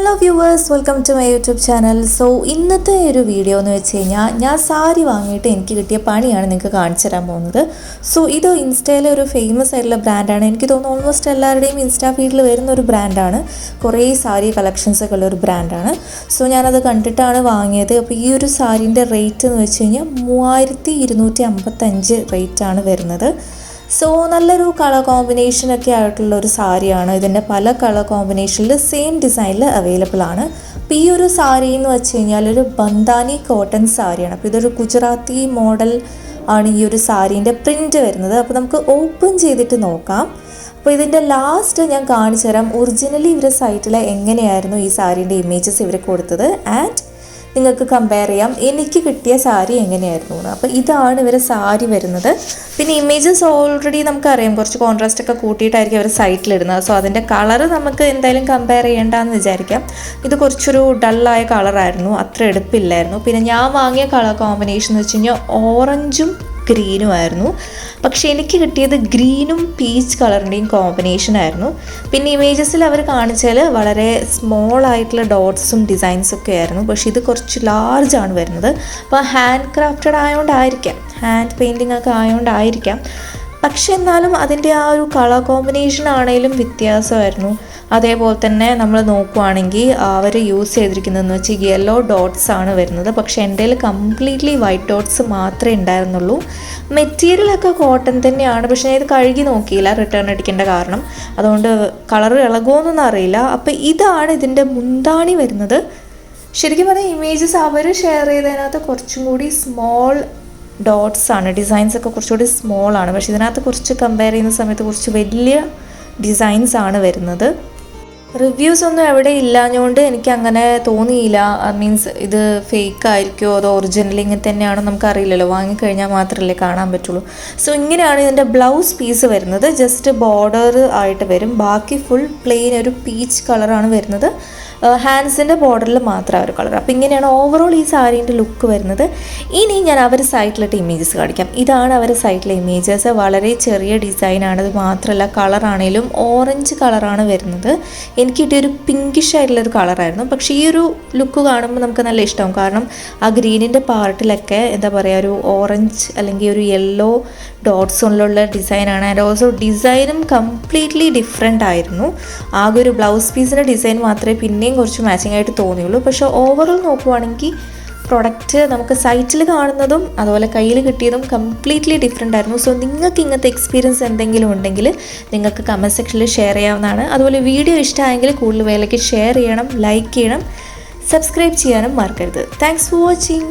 Hello viewers, welcome to my YouTube channel. So ഇന്നത്തെ ഒരു video എന്ന് വെച്ച് കഴിഞ്ഞാൽ ഞാൻ സാരി വാങ്ങിയിട്ട് എനിക്ക് കിട്ടിയ പണിയാണ് നിങ്ങൾക്ക് കാണിച്ചു തരാൻ പോകുന്നത്. സോ ഇത് ഇൻസ്റ്റയിലെ ഒരു ഫേമസ് ആയിട്ടുള്ള ബ്രാൻഡാണ്. എനിക്ക് തോന്നുന്നു ഓൾമോസ്റ്റ് എല്ലാവരുടെയും ഇൻസ്റ്റാ ഫീഡിൽ വരുന്ന ഒരു ബ്രാൻഡാണ്. കുറേ സാരി കളക്ഷൻസ് ഒക്കെ ഉള്ള ഒരു ബ്രാൻഡാണ്. സോ ഞാനത് കണ്ടിട്ടാണ് വാങ്ങിയത്. അപ്പോൾ ഈ ഒരു സാരീൻ്റെ റേറ്റ് എന്ന് വെച്ച് കഴിഞ്ഞാൽ 3255 റേറ്റാണ് വരുന്നത്. സോ നല്ലൊരു കളർ കോമ്പിനേഷനൊക്കെ ആയിട്ടുള്ള ഒരു സാരിയാണ്. ഇതിൻ്റെ പല കളർ കോമ്പിനേഷനിൽ സെയിം ഡിസൈനിൽ അവൈലബിൾ ആണ്. അപ്പോൾ ഈ ഒരു സാരി എന്ന് വെച്ച് കഴിഞ്ഞാൽ ഒരു ബന്ധാനി കോട്ടൺ സാരിയാണ്. അപ്പോൾ ഇതൊരു ഗുജറാത്തി മോഡൽ ആണ് ഈ ഒരു സാരീൻ്റെ പ്രിൻറ്റ് വരുന്നത്. അപ്പോൾ നമുക്ക് ഓപ്പൺ ചെയ്തിട്ട് നോക്കാം. അപ്പോൾ ഇതിൻ്റെ ലാസ്റ്റ് ഞാൻ കാണിച്ചു തരാം ഒറിജിനലി ഇവരുടെ സൈറ്റിൽ എങ്ങനെയായിരുന്നു ഈ സാരീൻ്റെ ഇമേജസ് ഇവർ കൊടുത്തത്. ആൻഡ് നിങ്ങൾക്ക് കമ്പയർ ചെയ്യാം എനിക്ക് കിട്ടിയ സാരി എങ്ങനെയായിരുന്നു എന്ന്. അപ്പോൾ ഇതാണ് ഇവരെ സാരി വരുന്നത്. പിന്നെ ഇമേജസ് ഓൾറെഡി നമുക്കറിയാം കുറച്ച് കോൺട്രാസ്റ്റ് ഒക്കെ കൂട്ടിയിട്ടായിരിക്കും അവർ സൈറ്റിലിടുന്നത്. സോ അതിൻ്റെ കളറ് നമുക്ക് എന്തായാലും കമ്പയർ ചെയ്യേണ്ടെന്ന് വിചാരിക്കാം. ഇത് കുറച്ചൊരു ഡള്ളായ കളറായിരുന്നു, അത്ര എടുപ്പില്ലായിരുന്നു. പിന്നെ ഞാൻ വാങ്ങിയ കളർ കോമ്പിനേഷൻ എന്ന് വെച്ച് കഴിഞ്ഞാൽ ഓറഞ്ചും ഗ്രീനും ആയിരുന്നു. പക്ഷേ എനിക്ക് കിട്ടിയത് ഗ്രീനും പീച്ച് കളറിൻ്റെയും കോമ്പിനേഷൻ ആയിരുന്നു. പിന്നെ ഇമേജസിൽ അവർ കാണിച്ചാൽ വളരെ സ്മോൾ ആയിട്ടുള്ള ഡോട്ട്സും ഡിസൈൻസൊക്കെ ആയിരുന്നു. പക്ഷേ ഇത് കുറച്ച് ലാർജാണ് വരുന്നത്. അപ്പോൾ ഹാൻഡ് ക്രാഫ്റ്റഡ് ആയതുകൊണ്ടായിരിക്കാം, ഹാൻഡ് പെയിൻറ്റിംഗ് ഒക്കെ ആയതുകൊണ്ടായിരിക്കാം. പക്ഷെ എന്നാലും അതിൻ്റെ ആ ഒരു കളർ കോമ്പിനേഷൻ ആണെങ്കിലും വ്യത്യാസമായിരുന്നു. അതേപോലെ തന്നെ നമ്മൾ നോക്കുവാണെങ്കിൽ അവർ യൂസ് ചെയ്തിരിക്കുന്നതെന്ന് വെച്ചാൽ യെല്ലോ ഡോട്ട്സ് ആണ് വരുന്നത്. പക്ഷേ എൻ്റെ കയ്യിൽ കംപ്ലീറ്റ്ലി വൈറ്റ് ഡോട്ട്സ് മാത്രമേ ഉണ്ടായിരുന്നുള്ളൂ. മെറ്റീരിയലൊക്കെ കോട്ടൺ തന്നെയാണ്. പക്ഷേ ഞാൻ ഇത് കഴുകി നോക്കിയില്ല റിട്ടേൺ അടിക്കേണ്ട കാരണം. അതുകൊണ്ട് കളർ ഇളകുമോന്നൊന്നും അറിയില്ല. അപ്പോൾ ഇതാണ് ഇതിൻ്റെ മുന്താണി വരുന്നത്. ശരിക്കും പറഞ്ഞാൽ ഇമേജസ് അവർ ഷെയർ ചെയ്തതിനകത്ത് കുറച്ചും കൂടി സ്മോൾ ഡോട്ട്സ് ആണ്, ഡിസൈൻസൊക്കെ കുറച്ചുകൂടി സ്മോൾ ആണ്. പക്ഷേ ഇതിനകത്ത് കുറച്ച് കമ്പയർ ചെയ്യുന്ന സമയത്ത് കുറച്ച് വലിയ ഡിസൈൻസ് ആണ് വരുന്നത്. റിവ്യൂസ് ഒന്നും എവിടെ ഇല്ലാഞ്ഞുകൊണ്ട് എനിക്ക് അങ്ങനെ തോന്നിയില്ല. മീൻസ് ഇത് ഫേക്ക് ആയിരിക്കുമോ അതോ ഒറിജിനൽ ഇങ്ങനെ തന്നെയാണോ നമുക്കറിയില്ലല്ലോ, വാങ്ങിക്കഴിഞ്ഞാൽ മാത്രമല്ലേ കാണാൻ പറ്റുള്ളൂ. സോ ഇങ്ങനെയാണ് ഇതിൻ്റെ ബ്ലൗസ് പീസ് വരുന്നത്. ജസ്റ്റ് ബോർഡർ ആയിട്ട് വരും, ബാക്കി ഫുൾ പ്ലെയിൻ ഒരു പീച്ച് കളറാണ് വരുന്നത്. ഹാൻഡ്സിൻ്റെ ബോർഡറിൽ മാത്രം ഒരു കളർ. അപ്പോൾ ഇങ്ങനെയാണ് ഓവറോൾ ഈ സാരീൻ്റെ ലുക്ക് വരുന്നത്. ഇനി ഞാൻ അവർ സൈറ്റിലിട്ട് ഇമേജസ് കാണിക്കാം. ഇതാണ് അവർ സൈറ്റിലെ ഇമേജസ്. വളരെ ചെറിയ ഡിസൈനാണ്. അത് മാത്രമല്ല കളറാണേലും ഓറഞ്ച് കളറാണ് വരുന്നത്. എനിക്ക് കിട്ടിയൊരു പിങ്കിഷ് ആയിട്ടുള്ളൊരു കളറായിരുന്നു. പക്ഷേ ഈ ഒരു ലുക്ക് കാണുമ്പോൾ നമുക്ക് നല്ല ഇഷ്ടമാവും. കാരണം ആ ഗ്രീനിൻ്റെ പാർട്ടിലൊക്കെ എന്താ പറയുക ഒരു ഓറഞ്ച് അല്ലെങ്കിൽ ഒരു യെല്ലോ ഡോട്ട്സ് ഉള്ള ഡിസൈനാണ്. ആൻഡ് ഓൾസോ ഡിസൈനും കംപ്ലീറ്റ്ലി ഡിഫറെൻ്റ് ആയിരുന്നു. ആകെ ഒരു ബ്ലൗസ് പീസിൻ്റെ ഡിസൈൻ മാത്രമേ പിന്നെയും കുറച്ച് മാച്ചിങ് ആയിട്ട് തോന്നിയുള്ളൂ. പക്ഷേ ഓവറോൾ നോക്കുവാണെങ്കിൽ പ്രൊഡക്റ്റ് നമുക്ക് സൈറ്റിൽ കാണുന്നതും അതുപോലെ കയ്യിൽ കിട്ടിയതും കംപ്ലീറ്റ്ലി ഡിഫറെൻ്റ് ആയിരുന്നു. സോ നിങ്ങൾക്ക് ഇങ്ങനത്തെ എക്സ്പീരിയൻസ് എന്തെങ്കിലും ഉണ്ടെങ്കിൽ നിങ്ങൾക്ക് കമൻറ്റ് സെക്ഷനിൽ ഷെയർ ചെയ്യാവുന്നതാണ്. അതുപോലെ വീഡിയോ ഇഷ്ടമായെങ്കിൽ കൂടുതൽ പേരിലേക്ക് ഷെയർ ചെയ്യണം, ലൈക്ക് ചെയ്യണം, സബ്സ്ക്രൈബ് ചെയ്യാനും മറക്കരുത്. Thanks for watching.